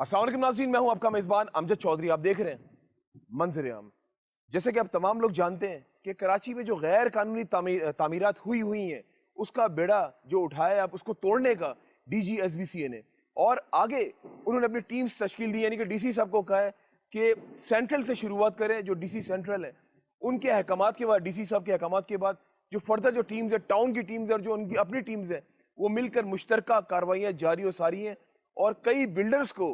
अस्सलाम वालेकुम नाज़रीन, मैं हूं आपका मेज़बान अमजद चौधरी। आप देख रहे हैं मंज़र-ए-आम। जैसे कि आप तमाम लोग जानते हैं कि कराची में जो गैर कानूनी तामीरात हुई हैं, उसका बेड़ा जो उठाया आप उसको तोड़ने का डीजी एसबीसीए ने, और आगे उन्होंने अपनी टीम्स तश्कील दी, यानी कि डीसी साहब को कहा है कि सेंट्रल से शुरुआत करें। जो डीसी सेंट्रल है उनके अहकामात के बाद, डीसी साहब के अहकामात के बाद जो फर्दर जो टीम्स है, टाउन की टीम्स है और जो उनकी अपनी टीम्स है, वो मिलकर मुश्तरका कार्रवाइयाँ जारी और सारी हैं और कई बिल्डर्स को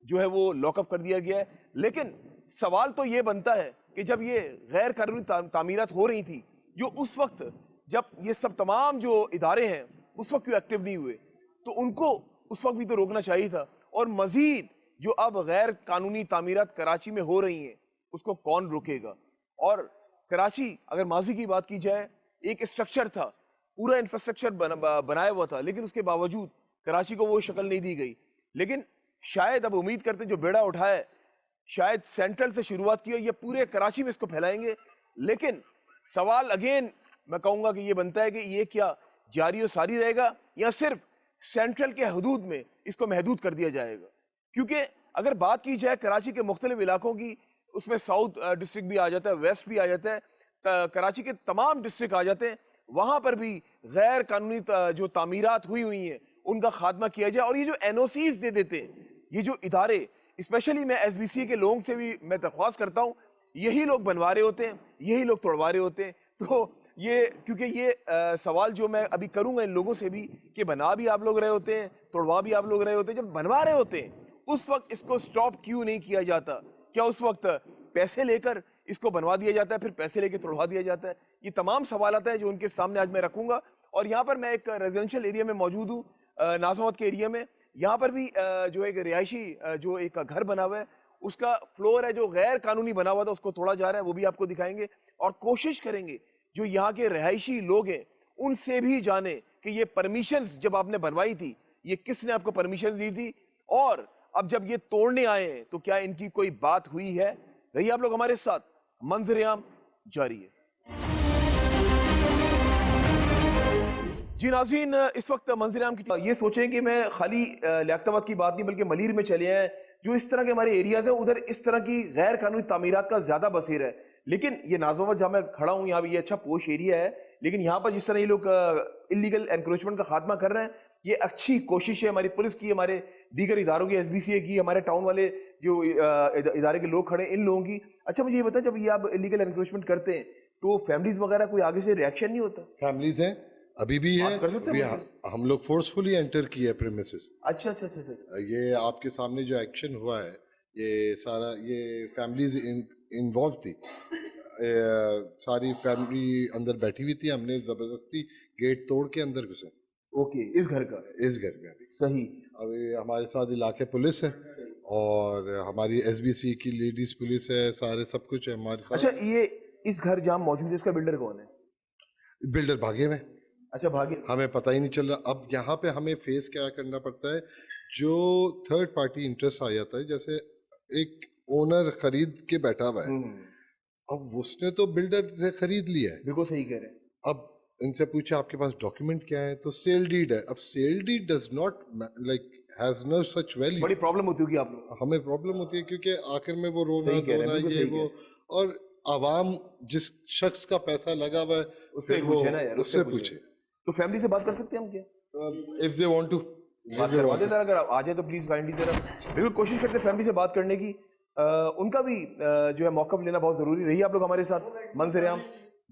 जो है वो लॉकअप कर दिया गया है। लेकिन सवाल तो ये बनता है कि जब ये गैर कानूनी तामीरात हो रही थी, जो उस वक्त जब ये सब तमाम जो इदारे हैं उस वक्त क्यों एक्टिव नहीं हुए? तो उनको उस वक्त भी तो रोकना चाहिए था। और मजीद जो अब गैर कानूनी तामीरात कराची में हो रही हैं उसको कौन रोकेगा? और कराची, अगर माजी की बात की जाए, एक स्ट्रक्चर था, पूरा इंफ्रास्ट्रक्चर बनाया हुआ था, लेकिन उसके बावजूद कराची को वो शक्ल नहीं दी गई। लेकिन शायद अब उम्मीद करते जो बेड़ा उठाए, शायद सेंट्रल से शुरुआत की है, ये पूरे कराची में इसको फैलाएंगे। लेकिन सवाल अगेन मैं कहूँगा कि ये बनता है कि ये क्या जारी और सारी रहेगा या सिर्फ सेंट्रल के हदूद में इसको महदूद कर दिया जाएगा? क्योंकि अगर बात की जाए कराची के मुख्तलिफ इलाकों की, उसमें साउथ डिस्ट्रिक्ट भी आ जाता है, वेस्ट भी आ जाता है, कराची के तमाम डिस्ट्रिक्ट आ जाते हैं। वहाँ पर भी गैर कानूनी जो तामीरात हुई हैं उनका खात्मा किया जाए। और ये जो एनओसीज दे देते हैं ये जो इदारे, स्पेशली मैं एसबीसी के लोगों से भी मैं दरख्वास्त करता हूँ, यही लोग बनवा रहे होते हैं, यही लोग तोड़वा रहे होते हैं। तो ये क्योंकि ये सवाल जो मैं अभी करूँगा इन लोगों से भी कि बना भी आप लोग रहे होते हैं, तोड़वा भी आप लोग रहे होते हैं, जब बनवा रहे होते हैं उस वक्त इसको स्टॉप क्यों नहीं किया जाता? क्या उस वक्त पैसे लेकर इसको बनवा दिया जाता है, फिर पैसे लेकर तोड़वा दिया जाता है? ये तमाम सवाल आता है जो उनके सामने आज मैं रखूँगा। और यहाँ पर मैं एक रेजिडेंशियल एरिया में मौजूद हूँ, नाज़िमाबाद के एरिया में। यहाँ पर भी जो एक रिहायशी जो एक घर बना हुआ है, उसका फ्लोर है जो गैर कानूनी बना हुआ था, उसको तोड़ा जा रहा है, वो भी आपको दिखाएंगे। और कोशिश करेंगे जो यहाँ के रिहायशी लोग हैं उनसे भी जाने कि ये परमिशन जब आपने बनवाई थी, ये किसने आपको परमिशन दी थी, और अब जब ये तोड़ने आए हैं तो क्या इनकी कोई बात हुई है? रहिए आप लोग हमारे साथ, मंज़र-ए-आम जारी है। जी नाज़रीन, इस वक्त मंज़र-ए-आम की ये सोचें कि मैं खाली लियाकताबाद की बात नहीं बल्कि मलीर में चले आए, जो इस तरह के हमारे एरियाज हैं उधर इस तरह की गैर कानूनी तामीरात का ज्यादा बसीर है। लेकिन ये नाज़िमाबाद जहाँ मैं खड़ा हूँ, यहाँ भी ये अच्छा पोश एरिया है, लेकिन यहाँ पर जिस तरह ये लोग इलीगल एनक्रोचमेंट का खात्मा कर रहे हैं, ये अच्छी कोशिश है हमारी पुलिस की, हमारे दीगर इदारों की, एसबीसीए की, हमारे टाउन वाले जो इदारे के लोग खड़े, इन लोगों की। अच्छा मुझे ये बताएं, जब ये आप इलीगल एनक्रोचमेंट करते हैं तो फैमिलीज वगैरह कोई आगे से रिएक्शन नहीं होता? फैमिलीज हैं, अभी भी है, हम लोग फोर्सफुली एंटर किए प्रीमिसेस। अच्छा अच्छा अच्छा अच्छा। ये आपके सामने जो एक्शन हुआ है, ये सारा ये फैमिलीज इन्वॉल्व थी, सारी फैमिली अंदर बैठी हुई थी, हमने जबरदस्ती गेट तोड़ के अंदर घुसे। ओके, इस घर का सही। अभी हमारे साथ इलाके पुलिस है और हमारी एसबीसी की लेडीज पुलिस है, सारे सब कुछ है हमारे साथ। अच्छा, ये इस घर जहाँ मौजूद है इसका बिल्डर कौन है? बिल्डर भागे में। अच्छा, भागे, हमें पता ही नहीं चल रहा। अब यहाँ पे हमें फेस क्या करना पड़ता है, जो थर्ड पार्टी इंटरेस्ट आ जाता है, जैसे एक ओनर खरीद के बैठा हुआ है, अब उसने तो बिल्डर से खरीद लिया है। बिल्कुल सही कह रहे हैं। अब इनसे पूछा आपके पास डॉक्यूमेंट क्या है, तो सेल डीड है। अब sale deed does not like has no such value. बड़ी प्रॉब्लम होती होगी आप लोग? हमें प्रॉब्लम होती है क्योंकि आखिर में वो रोना धोना ये वो, और आवाम जिस शख्स का पैसा लगा हुआ है उससे पूछे ना यार, उससे पूछे। तो फैमिली से बात कर सकते हैं हम क्या? इफ दे वांट टू बात करवा देते हैं, अगर आ जाए तो प्लीज काइंडली जरा बिल्कुल कोशिश करते हैं फैमिली से बात करने की। उनका भी जो है मौका लेना बहुत जरूरी। रही आप लोग हमारे साथ, मंज़र-ए-आम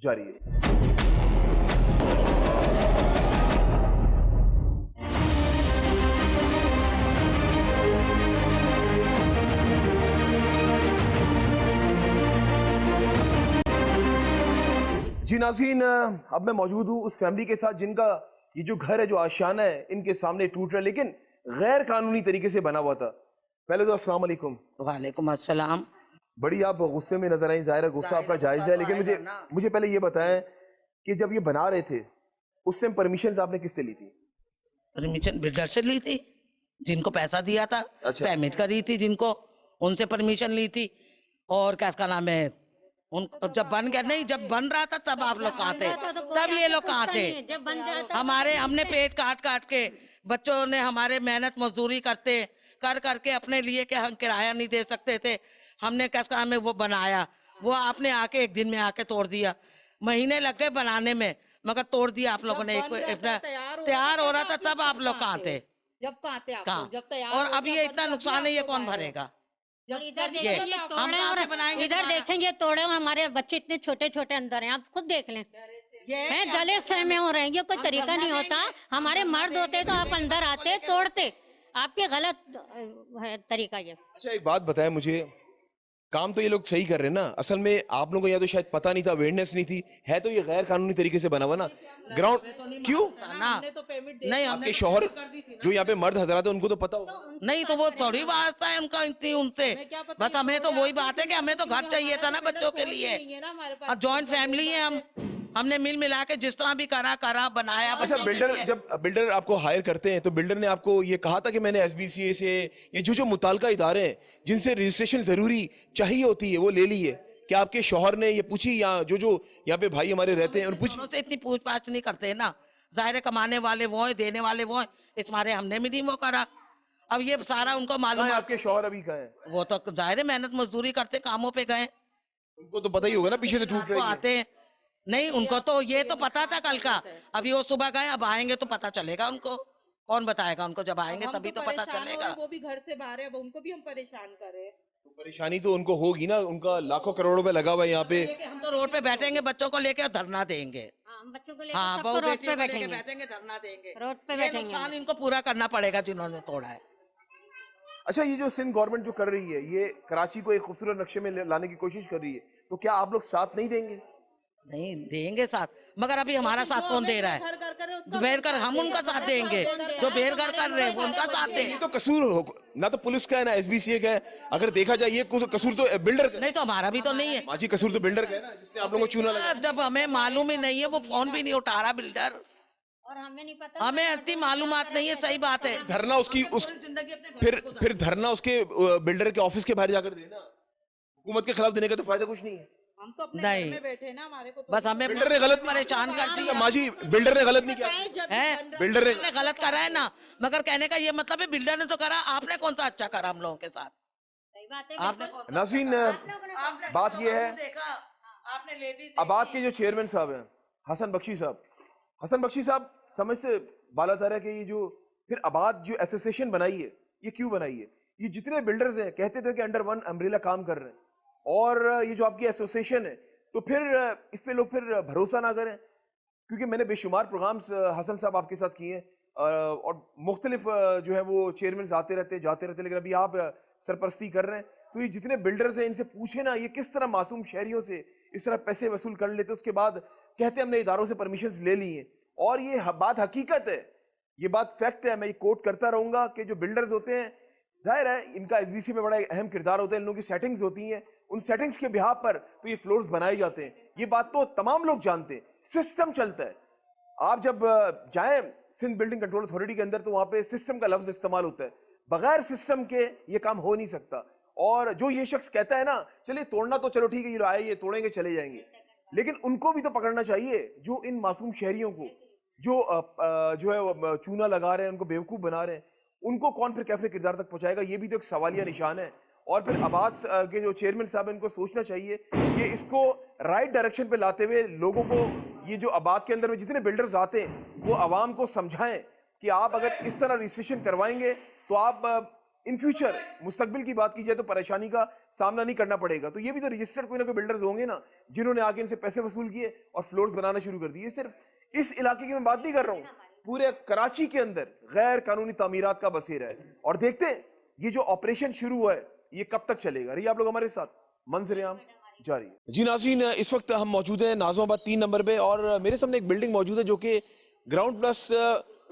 जारी है। जी नाज़रीन, अब मैं मौजूद हूँ उस फैमिली के साथ जिनका ये जो घर है, जो आशियाना है, इनके सामने टूट रहा है, लेकिन गैर कानूनी तरीके से बना हुआ था। पहले तो अस्सलाम वालेकुम। वालेकुम अस्सलाम। बड़ी आप गुस्से में नजर आई, जाहिर है गुस्सा आपका जायज है, लेकिन मुझे पहले ये बताएं कि जब ये बना रहे थे उस टाइम परमिशन आपने किससे ली थी? परमिशन बिल्डर से ली थी, जिनको पैसा दिया था। अच्छा। पेमेंट करी थी जिनको, उनसे परमिशन ली थी। और क्या इसका नाम है, उन जब बन गया, नहीं जब बन रहा था तब आप लोग कहाँ थे? तब ये लोग कहाँ थे? हमने पेट काट काट के, बच्चों ने हमारे मेहनत मजदूरी करते कर करके अपने लिए कि हम किराया नहीं दे सकते थे, हमने कैसा नाम है वो बनाया, वो आपने आके एक दिन में आके तोड़ दिया। महीने लग गए बनाने में, मगर तोड़ दिया आप लोगों ने। तैयार हो रहा था तब आप लोग कहाँ थे? जब कहाँ थे आप कहाँ? लोग? जब तैयार और हो, अब जब ये इतना बन नुकसान है, ये कौन भरेगा? जब इधर ये देखेंगे हम तोड़े कहाँ और से बनाएंगे इधर दोबारा? देखेंगे तोड़े और हमारे बच्चे इतने छोटे छोटे अंदर हैं, आप खुद देख लें। हैं जले सहमे हो रहे हैं, ये कोई तरीका नहीं होता। हमारे मर्द होते तो आप अंदर आते तोड़ते, आपके गलत है तरीका ये। अच्छा एक बात बताएं मुझे, काम तो ये लोग सही कर रहे हैं ना, असल में आप लोगों को या तो शायद पता नहीं था, अवेयरनेस नहीं थी, है तो ये गैर कानूनी तरीके से बना हुआ ना ग्राउंड। क्यों? ना तो पेमेंट नहीं, आपके शौहर जो यहाँ पे मर्द हजरात है उनको तो पता होगा। नहीं तो वो थोड़ी बात है उनका इतनी उनसे, बस हमें तो वही बात है कि हमें तो घर चाहिए था ना बच्चों के लिए। है ना हमारे पास। और जॉइंट फैमिली है, हमने मिल मिला के जिस तरह भी करा बनाया। अच्छा बच्चों के बिल्डर, लिए। जब बिल्डर आपको हायर करते हैं तो बिल्डर ने आपको ये कहा था कि मैंने एसबीसीए से ये जो मुताल्लिका इदारे हैं जिनसे रजिस्ट्रेशन जरूरी चाहिए होती है वो ले ली है? क्या आपके शौहर ने ये पूछी, या जो यहाँ पे भाई हमारे रहते हैं और पूछी? दोनों से इतनी पूछताछ नहीं करते ना, जाहिर है कमाने वाले वो हैं, देने वाले वो हैं, इस मारे हमने भी नहीं वो करा। अब ये सारा उनको मालूम कहाँ है है, आपके शौहर अभी कहाँ है? वो तो जाहिर है मेहनत मजदूरी करते, कामों पे गए, उनको तो पता ही होगा ना पीछे से टूट वो रही है। आते हैं। नहीं उनको तो ये तो पता था कल का, अभी वो सुबह गए, अब आएंगे तो पता चलेगा उनको। कौन बताएगा उनको? जब आएंगे हम तभी तो पता परेशान हो रहे चलेगा। हैं, वो भी घर से बाहर है, अब उनको भी हम परेशान करें। तो परेशानी तो उनको होगी ना, उनका लाखों करोड़ों रुपए लगा हुआ है यहाँ पे। हम तो रोड पे बैठेंगे, बच्चों को लेके और धरना देंगे। हम बच्चों को लेकर हाँ, सबको बहू रोड बेटियों पे को लेके बैठेंगे, बैठेंगे, धरना देंगे। रोड पे ये बैठेंगे। नुकसान इनको पूरा करना पड़ेगा जिन्होंने तोड़ा है। अच्छा ये जो सिंध गवर्नमेंट जो कर रही है, ये कराची को एक खूबसूरत नक्शे में लाने की कोशिश कर रही है, तो क्या आप लोग साथ नहीं देंगे? नहीं देंगे साथ, मगर अभी हमारा साथ कौन दे रहा है? बेर कर हम उनका साथ देंगे, जो बेरगर कर रहे हैं वो उनका साथ ये दें। तो कसूर ना तो पुलिस का है ना एसबीसीए का है, अगर देखा जाए ये कसूर तो बिल्डर का है। नहीं तो हमारा भी तो नहीं है। माजी कसूर तो बिल्डर का है ना, जिसने आप लोगों को चूना लगा। जब हमें मालूम ही नहीं है, वो फोन भी नहीं उठा रहा बिल्डर, और हमें नहीं पता, हमें इतनी मालूमात नहीं है। सही बात है। धरना उसकी जिंदगी अपने फिर धरना उसके बिल्डर के ऑफिस के बाहर जाकर देना, हुकूमत के खिलाफ देने का तो फायदा कुछ नहीं है। हम तो अपने नहीं। घर में बैठे हैं ना, हमारे को तो बस हमें बिल्डर ने गलत परेशान कर दिया। माजी बिल्डर ने गलत नहीं किया है, बिल्डर ने ने गलत करा है ना, मगर कहने का ये मतलब है बिल्डर ने तो करा, आपने कौन सा अच्छा करा हम लोगों के साथ? सही बात है। आपने कौन सा? नाज़रीन बात ये है, देखा आपने लेडीज आबाद के जो चेयरमैन साहब हैं हसन बख्शी साहब समझ से बालातर है कि ये जो फिर आबाद जो एसोसिएशन बनाई है, ये क्यों बनाई है? ये जितने बिल्डर्स हैं कहते थे कि अंडर वन अम्ब्रेला काम कर रहे हैं, और ये जो आपकी एसोसिएशन है तो फिर इस पे लोग फिर भरोसा ना करें, क्योंकि मैंने बेशुमार प्रोग्राम्स हसन साहब आपके साथ किए हैं और मुख्तलिफ जो है वो चेयरमैन आते रहते जाते रहते, लेकिन अभी आप सरपरस्ती कर रहे हैं। तो ये जितने बिल्डर्स हैं इनसे पूछे ना, ये किस तरह मासूम शहरियों से इस तरह पैसे वसूल कर लेते, उसके बाद कहते हमने इदारों से परमिशन ले ली है। और ये बात हकीकत है, ये बात फैक्ट है, मैं ये कोट करता रहूंगा कि जो बिल्डर्स होते हैं जाहिर है इनका एसबीसी में बड़ा अहम किरदार होता है, इन लोगों की सेटिंग्स होती हैं, उन सेटिंग्स के बिहाफ पर तो ये फ्लोर्स बनाए जाते हैं। ये बात तो तमाम लोग जानते हैं, सिस्टम चलता है। आप जब जाएं सिंध बिल्डिंग कंट्रोल अथॉरिटी के अंदर तो वहां पे सिस्टम का लफ्ज इस्तेमाल होता है, बगैर सिस्टम के ये काम हो नहीं सकता। और जो ये शख्स कहता है ना चलिए तोड़ना तो चलो ठीक है, ये आए ये तोड़ेंगे चले जाएंगे, लेकिन उनको भी तो पकड़ना चाहिए जो इन मासूम शहरियों को जो है वो चूना लगा रहे हैं, उनको बेवकूफ बना रहे हैं, उनको कौन फिर कैफे किरदार तक पहुंचाएगा? ये भी तो एक सवालिया निशान है। और फिर आबाद के जो चेयरमैन साहब हैं इनको सोचना चाहिए कि इसको राइट डायरेक्शन पे लाते हुए लोगों को, ये जो आबाद के अंदर में जितने बिल्डर्स आते हैं वो आवाम को समझाएं कि आप अगर इस तरह रजिस्ट्रेशन करवाएंगे तो आप इन फ्यूचर मुस्तकबिल की बात की जाए तो परेशानी का सामना नहीं करना पड़ेगा। तो ये भी तो रजिस्टर्ड कोई ना कोई बिल्डर्स होंगे ना जिन्होंने आके इनसे पैसे वसूल किए और फ्लोर्स बनाना शुरू कर दिए। सिर्फ इस इलाके की मैं बात नहीं कर रहा हूँ, पूरे कराची के अंदर गैर कानूनी तामीरात का बसेरा है। और देखते हैं ये जो ऑपरेशन शुरू हुआ है ये कब तक चलेगा। रही आप लोग हमारे साथ, मंजर-ए-आम जारी है। जी नाज़रीन, इस वक्त हम मौजूद हैं नाज़िमाबाद 3 नंबर पे और मेरे सामने एक बिल्डिंग मौजूद है जो कि ग्राउंड प्लस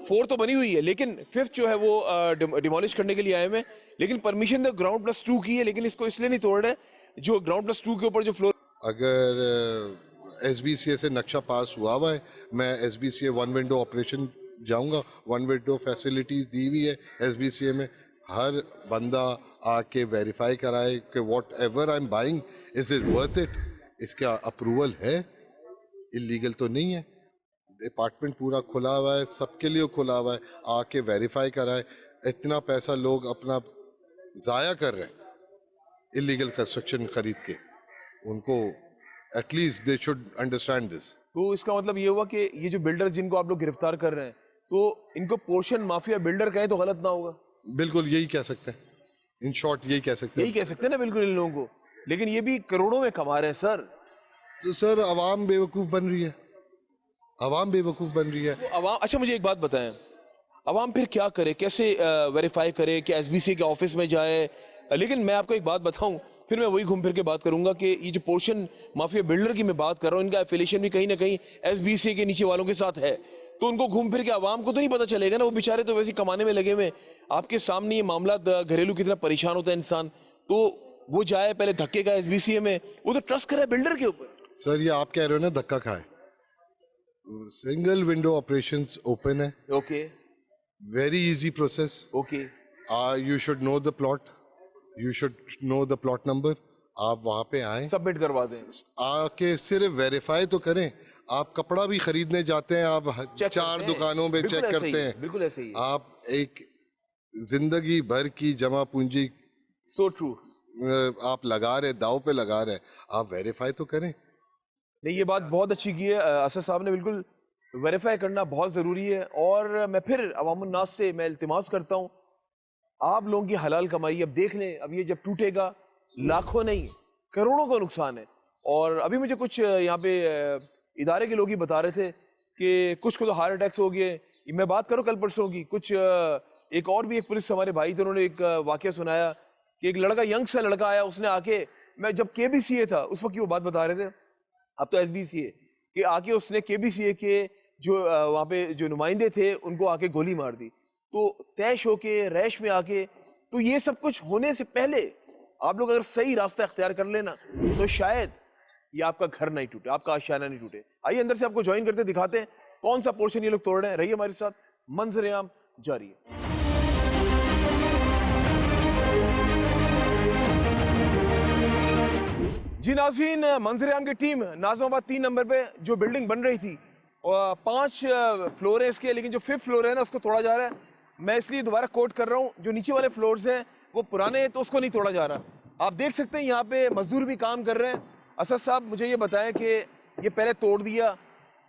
4 तो बनी हुई है, लेकिन 5th जो है वो डिमोलिश करने के लिए आए हैं। लेकिन परमिशन तो ग्राउंड प्लस 2 की है, लेकिन इसको इसलिए नहीं तोड़ रहे जो ग्राउंड प्लस 2 के ऊपर जो फ्लोर, अगर एसबीसीए से नक्शा पास हुआ है, मैं एसबीसीए वन विंडो ऑपरेशन जाऊंगा, वन विंडो फैसिलिटी दी हुई है एसबीसीए में, हर बंदा आके वेरीफाई कराए कि what ever I am buying is it worth it, इसका अप्रूवल है, इलीगल तो नहीं है। डिपार्टमेंट पूरा खुला हुआ है, सबके लिए खुला हुआ है, आके वेरीफाई कराए। इतना पैसा लोग अपना ज़ाया कर रहे हैं इलीगल कंस्ट्रक्शन खरीद के, उनको at least they should understand this. तो इसका मतलब ये हुआ कि ये जो बिल्डर जिनको आप लोग गिरफ्तार कर रहे हैं, तो इनको पोर्शन माफिया बिल्डर कहें तो गलत ना होगा? बिल्कुल यही कह सकते हैं, इन शॉर्ट यही कह सकते यही हैं। कह सकते हैं ना बिल्कुल इन लोगों को, लेकिन ये भी करोड़ों में कमा रहे हैं सर। तो सर आवाम बेवकूफ़ बन रही है, आवाम बेवकूफ़ बन रही है। तो अवाम, अच्छा मुझे एक बात बताएं, अवाम फिर क्या करे, कैसे वेरीफाई करे कि एसबीसी के ऑफिस में जाए? लेकिन मैं आपको एक बात बताऊं, फिर मैं वही घूम फिर के बात करूंगा कि ये जो पोर्शन माफिया बिल्डर की मैं बात कर रहा हूँ, इनका एफिलिएशन भी कहीं ना कहीं एसबीसी के नीचे वालों के साथ है, तो उनको घूम फिर के आवाम को तो नहीं पता चलेगा ना, वो बेचारे तो वैसे ही कमाने में लगे हुए। आपके सामने ये मामला घरेलू कितना परेशान होता है इंसान, तो वो जाए पहले धक्के का एसबीसी में, वो तो ट्रस्ट करे बिल्डर के ऊपर। सर ये आप कह रहे हो ना धक्का खाए, सिंगल विंडो ऑपरेशंस ओपन है, okay very easy process. Okay you should know the plot, you should know the plot number, आप वहां पे आए, सबमिट करवा दें। आके सिर्फ वेरीफाई तो करें। आप कपड़ा भी खरीदने जाते हैं, आप चेक चार करते हैं। दुकानों में बिल्कुल चेक ऐसे ही करते है, हैं, बिल्कुल ऐसे ही है। आप एक जिंदगी भर की जमा पूंजी सो ट्रू। आप लगा रहे, दाव पे लगा रहे, आप वेरीफाई तो करें। नहीं, ये बात बहुत अच्छी की है असद साहब ने, बिल्कुल वेरीफाई करना बहुत ज़रूरी है। और मैं फिर अवामुन नास से मैं इल्तिमास करता हूँ, आप लोगों की हलाल कमाई अब देख लें, अब ये जब टूटेगा लाखों नहीं करोड़ों का नुकसान है। और अभी मुझे कुछ यहाँ पे इदारे के लोग ही बता रहे थे कि कुछ को तो हार्ट अटैक्स हो गए। मैं बात करूँ कल परसों की, कुछ एक और भी एक पुलिस हमारे भाई थे, उन्होंने एक वाक़या सुनाया कि एक लड़का, यंग सा लड़का आया, उसने आके, मैं जब KBCA था उस वक्त की वो बात बता रहे थे, अब तो SBCA, कि आके उसने KBCA के जो वहाँ पे जो नुमाइंदे थे उनको आके गोली मार दी। तो तैश होके रैश में आके, तो ये सब कुछ होने से पहले आप लोग अगर सही रास्ता इख्तियार कर लेना तो शायद ये आपका घर नहीं टूटे, आपका आशियाना नहीं टूटे। आइए अंदर से आपको ज्वाइन करते दिखाते हैं कौन सा पोर्शन ये लोग तोड़ रहे हैं। रहिए हमारे साथ, मंजर-ए-आम जारी है। जी नाज़रीन, मंजर-ए-आम की टीम नाज़िमाबाद 3 नंबर पे जो बिल्डिंग बन रही थी, और 5 फ्लोर है इसके, लेकिन जो 5th फ्लोर है ना उसको तोड़ा जा रहा है। मैं इसलिए दोबारा कोट कर रहा हूँ, जो नीचे वाले फ्लोर्स हैं वो पुराने हैं तो उसको नहीं तोड़ा जा रहा। आप देख सकते हैं यहाँ पे मजदूर भी काम कर रहे हैं। असद साहब मुझे ये बताएं कि ये पहले तोड़ दिया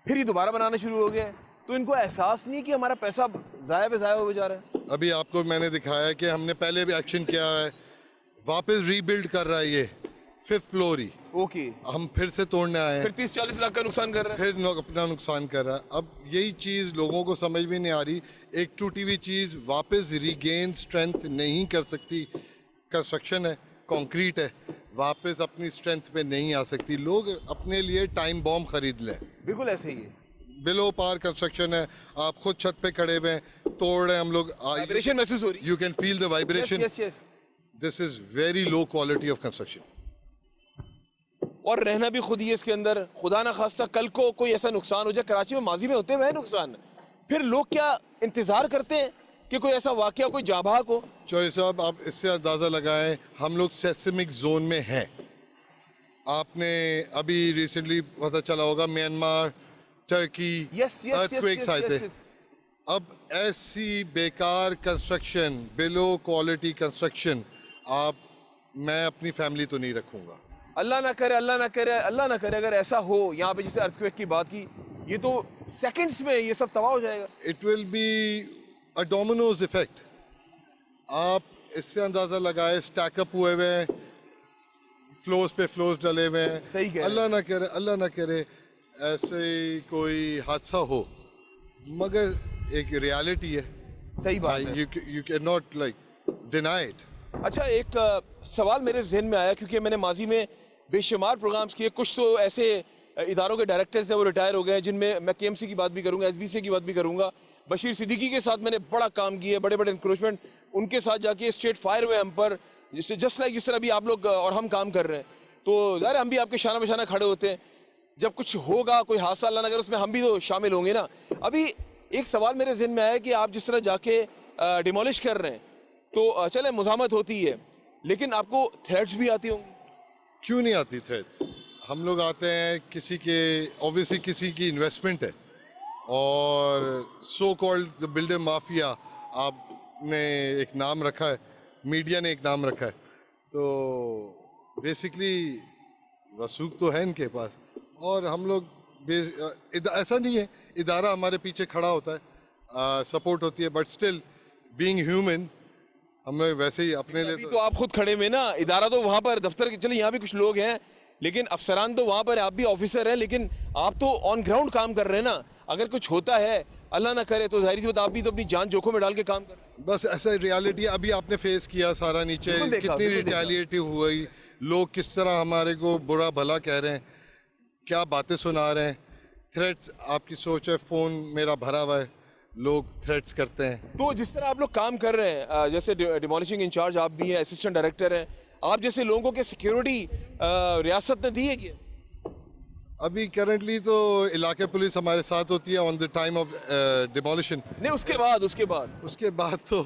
फिर ये दोबारा बनाना शुरू हो गया, तो इनको एहसास नहीं कि हमारा पैसा ज़ाया पे ज़ाया हो जा रहा है? अभी आपको मैंने दिखाया कि हमने पहले भी एक्शन किया है, वापस रीबिल्ड कर रहा है ये 5th फ्लोर ही, ओके, हम फिर से तोड़ने आए हैं, फिर 30-40 लाख का नुकसान कर रहे हैं। फिर अपना नुकसान कर रहा है। अब यही चीज़ लोगों को समझ में नहीं आ रही, एक टूटी हुई चीज़ वापस रीगेन स्ट्रेंथ नहीं कर सकती। कंस्ट्रक्शन है, कंक्रीट है, वापस अपनी स्ट्रेंथ पे नहीं आ सकती। लोग अपने लिए टाइम बॉम्ब खरीद लें, बिल्कुल ऐसे ही है। बिलो पार कंस्ट्रक्शन है, आप खुद छत पे खड़े हुए हैं, तोड़ रहे हैं हम लोग, वाइब्रेशन महसूस हो रही you can feel the vibration. है। Yes. This is very low quality of construction. और रहना भी खुद ही है इसके अंदर, खुदा ना खास्ता कल को कोई ऐसा नुकसान हो जाए। कराची में माजी में होते हुए नुकसान, फिर लोग क्या इंतजार करते हैं कि कोई ऐसा वाकया, कोई जाबाक हो? चौधरी साहब, आप इससे अंदाज़ा लगाएं, हम लोग सेस्मिक जोन में हैं। आपने अभी रिसेंटली पता चला होगा म्यांमार, टर्की, अर्थक्वेक्स आए थे। अब ऐसी बेकार कंस्ट्रक्शन, बिलो क्वालिटी कंस्ट्रक्शन, मैं अपनी फैमिली तो नहीं रखूंगा। अल्लाह ना करे, अल्लाह ना करे, अल्लाह ना करे अगर ऐसा हो। यहाँ पे जैसे अर्थक्वेक की बात की, ये तो सेकंड्स में ये सब तबाह हो जाएगा। It will be a Domino's effect. आप इससे अंदाजा लगाए, स्टैकअप हुए हुए हैं, फ्लोर्स पे फ्लोर्स डले हुए हैं। सही कह रहे हैं। अल्लाह ना करे, अल्लाह ना करे ऐसे कोई हादसा हो, मगर एक रियलिटी है। सही बात है। You can not like deny it. अच्छा, एक सवाल मेरे जहन में आया, क्योंकि मैंने माजी में बेशुमार प्रोग्राम्स किए, कुछ तो ऐसे इदारों के डायरेक्टर्स हैं वो रिटायर हो गए हैं, जिनमें मैं KMC की बात भी करूंगा, SBC की बात भी करूंगा। बशीर सिद्दीकी के साथ मैंने बड़ा काम किया, बड़े बड़े इंक्रोचमेंट उनके साथ जाके स्ट्रेट फायर हुए हम पर, जस्ट लाइक जिस तरह भी आप लोग और हम काम कर रहे हैं। तो ज़ाहिर हम भी आपके शाना बशाना खड़े होते हैं, जब कुछ होगा कोई हादसा अल्लाह ना करे उसमें हम भी तो शामिल होंगे ना। अभी एक सवाल मेरे जहन में आया कि आप जिस तरह जाके डिमोलिश कर रहे हैं, तो चले मुज़ामत होती है, लेकिन आपको थ्रेट्स भी आती होंगी? क्यों नहीं आती थ्रेट्स? हम लोग आते हैं, किसी के ऑब्वियसली किसी की इन्वेस्टमेंट है, और सो कॉल्ड बिल्डर माफिया आपने एक नाम रखा है, मीडिया ने एक नाम रखा है। तो बेसिकली वसूख तो है इनके पास, और हम लोग ऐसा नहीं है, इदारा हमारे पीछे खड़ा होता है, सपोर्ट होती है, बट स्टिल बीइंग ह्यूमन हमें वैसे ही अपने लिए अभी तो आप खुद खड़े में ना, इदारा तो वहां पर दफ्तर के, चलिए यहाँ भी कुछ लोग हैं, लेकिन अफसरान तो वहां पर, आप भी ऑफिसर हैं, लेकिन आप तो ऑन ग्राउंड काम कर रहे हैं ना। अगर कुछ होता है अल्लाह ना करे तो जाहिर सी बात आप भी तो अपनी जान जोखिम में डाल के काम कर रहे हैं। बस ऐसा रियलिटी अभी आपने फेस किया सारा, नीचे बिल्कुल देखा, कितनी बिल्कुल देखा। रिटेलिएटिव हुई, लोग किस तरह हमारे को बुरा भला कह रहे हैं, क्या बातें सुना रहे हैं, थ्रेट्स, आपकी सोच है, फ़ोन मेरा भरा हुआ है, लोग थ्रेट्स करते हैं। तो जिस तरह आप लोग काम कर रहे हैं, जैसे डिमोलिशिंग इंचार्ज आप भी हैं, असिस्टेंट डायरेक्टर हैं, आप जैसे लोगों के सिक्योरिटी रियासत ने दी है क्या? अभी करंटली तो इलाके पुलिस हमारे साथ होती है on the time of demolition. नहीं, उसके बाद तो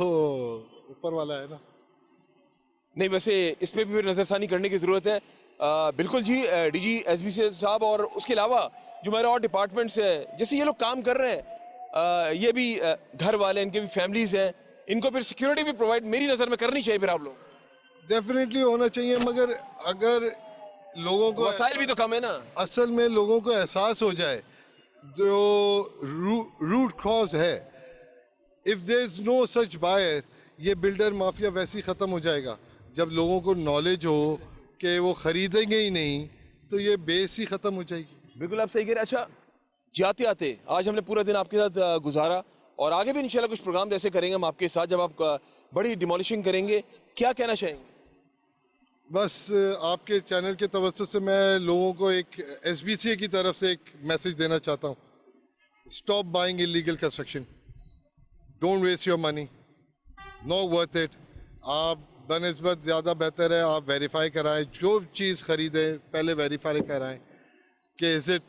ऊपर वाला है ना। नहीं, वैसे इस पे भी फिर नजरसानी करने की जरूरत है। बिल्कुल जी, डीजी एसबी साहब और उसके अलावा जो हमारे और डिपार्टमेंट्स है, जैसे ये लोग काम कर रहे हैं, ये भी घर वाले, इनके भी फैमिलीज हैं, इनको फिर सिक्योरिटी भी प्रोवाइड मेरी नज़र में करनी चाहिए। फिर आप लोग डेफिनेटली होना चाहिए, मगर अगर लोगों को वसाइल भी तो कम है ना। असल में लोगों को एहसास हो जाए जो रूट कॉज है, if there is no such buyer, ये बिल्डर माफिया वैसे ही ख़त्म हो जाएगा। जब लोगों को नॉलेज हो कि वो ख़रीदेंगे ही नहीं, तो ये बेस ही ख़त्म हो जाएगी। बिल्कुल आप सही कह रहे हैं। अच्छा, जाते आते आज हमने पूरा दिन आपके साथ गुजारा, और आगे भी इंशाल्लाह कुछ प्रोग्राम ऐसे करेंगे हम आपके साथ, जब आप बड़ी डिमोलिशिंग करेंगे। क्या कहना चाहेंगे? बस आपके चैनल के तवज्जुह से मैं लोगों को एक एसबीसी की तरफ से एक मैसेज देना चाहता हूँ। Stop buying illegal construction, don't waste your money, no worth it. आप बनिस्बत ज़्यादा बेहतर है आप वेरीफाई कराएं, जो चीज़ ख़रीदें पहले वेरीफाई कराएं कि is it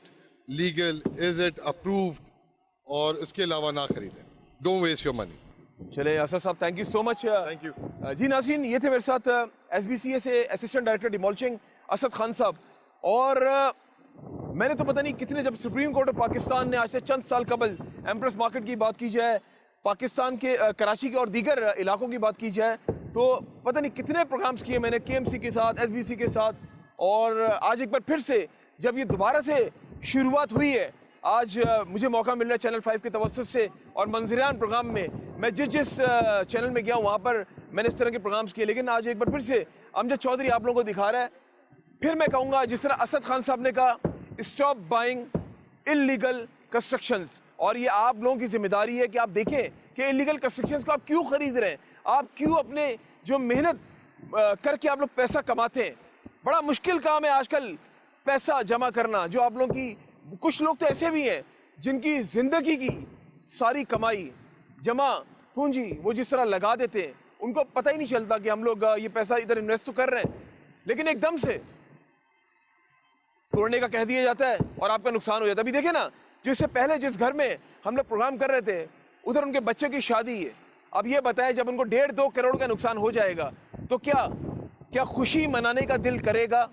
legal, is it approved, और इसके अलावा ना ख़रीदें। Don't waste your money. चले असद साहब, thank you so much. Thank you जी नाज़रीन, ये थे मेरे साथ एसबीसीए से assistant director demolishing Asad Khan साहब। और मैंने तो पता नहीं कितने, जब सुप्रीम कोर्ट ऑफ पाकिस्तान ने आज से चंद साल कबल एम्प्रेस मार्केट की बात की जाए, पाकिस्तान के कराची के और दीगर इलाकों की बात की जाए, तो पता नहीं कितने प्रोग्राम्स किए मैंने केएमसी के साथ, एसबीसी के साथ। और आज एक बार फिर से जब ये दोबारा से शुरुआत हुई है, आज मुझे मौका मिल रहा है चैनल 5 के तवज्जुह से, और मंजरियान प्रोग्राम में मैं जिस चैनल में गया हूँ वहाँ पर मैंने इस तरह के प्रोग्राम्स किए। लेकिन आज एक बार फिर से अमजद चौधरी आप लोगों को दिखा रहा है। फिर मैं कहूँगा, जिस तरह असद खान साहब ने कहा, स्टॉप बाइंग इलीगल कंस्ट्रक्शंस, और ये आप लोगों की जिम्मेदारी है कि आप देखें कि इलीगल कंस्ट्रक्शंस को आप क्यों खरीद रहे हैं, आप क्यों अपने जो मेहनत करके आप लोग पैसा कमाते हैं। बड़ा मुश्किल काम है आजकल पैसा जमा करना। जो आप लोगों की, कुछ लोग तो ऐसे भी हैं जिनकी जिंदगी की सारी कमाई, जमा पूंजी वो जिस तरह लगा देते हैं, उनको पता ही नहीं चलता कि हम लोग ये पैसा इधर इन्वेस्ट तो कर रहे हैं, लेकिन एकदम से तोड़ने का कह दिया जाता है और आपका नुकसान हो जाता है। अभी देखे ना, जिससे पहले जिस घर में हम लोग प्रोग्राम कर रहे थे, उधर उनके बच्चे की शादी है। अब ये बताएं, जब उनको 1.5-2 करोड़ का नुकसान हो जाएगा तो क्या खुशी मनाने का दिल करेगा?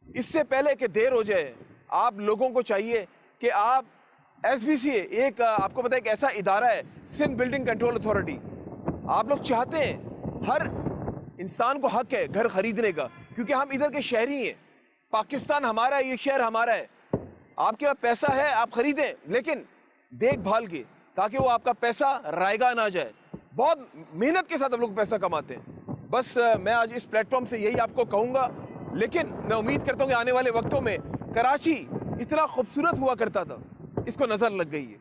इससे पहले कि देर हो जाए, आप लोगों को चाहिए कि आप एसबीसीए, एक आपको पता है एक ऐसा इदारा है, सिंध बिल्डिंग कंट्रोल अथॉरिटी। आप लोग चाहते हैं, हर इंसान को हक है घर खरीदने का, क्योंकि हम इधर के शहरी हैं, पाकिस्तान हमारा है, ये शहर हमारा है। आपके पास पैसा है, आप खरीदें, लेकिन देखभाल के, ताकि वो आपका पैसा रायगा ना जाए। बहुत मेहनत के साथ हम लोग पैसा कमाते हैं। बस मैं आज इस प्लेटफॉर्म से यही आपको कहूँगा। लेकिन मैं उम्मीद करता हूँ कि आने वाले वक्तों में कराची इतना खूबसूरत हुआ करता था, इसको नज़र लग गई है।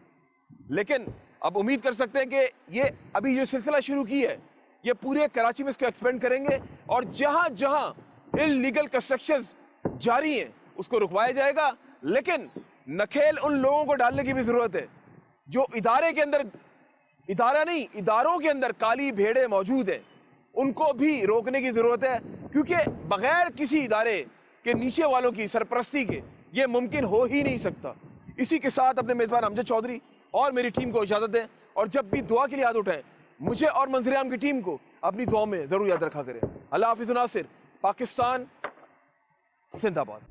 लेकिन अब उम्मीद कर सकते हैं कि ये अभी जो सिलसिला शुरू की है, ये पूरे कराची में इसको एक्सपेंड करेंगे, और जहाँ जहाँ इल्लीगल कंस्ट्रक्शंस जारी हैं उसको रुकवाया जाएगा। लेकिन नखेल उन लोगों को डालने की भी ज़रूरत है जो इदारे के अंदर, इदारा नहीं, इदारों के अंदर काली भेड़ें मौजूद हैं, उनको भी रोकने की ज़रूरत है, क्योंकि बगैर किसी इदारे के नीचे वालों की सरपरस्ती के ये मुमकिन हो ही नहीं सकता। इसी के साथ अपने मेज़बान अमजद चौधरी और मेरी टीम को इजाज़त दें, और जब भी दुआ के लिए हाथ उठाएं, मुझे और मंजर-ए-आम की टीम को अपनी दुआ में ज़रूर याद रखा करें। अल्लाह हाफ़िज़ नासिर, पाकिस्तान जिंदाबाद।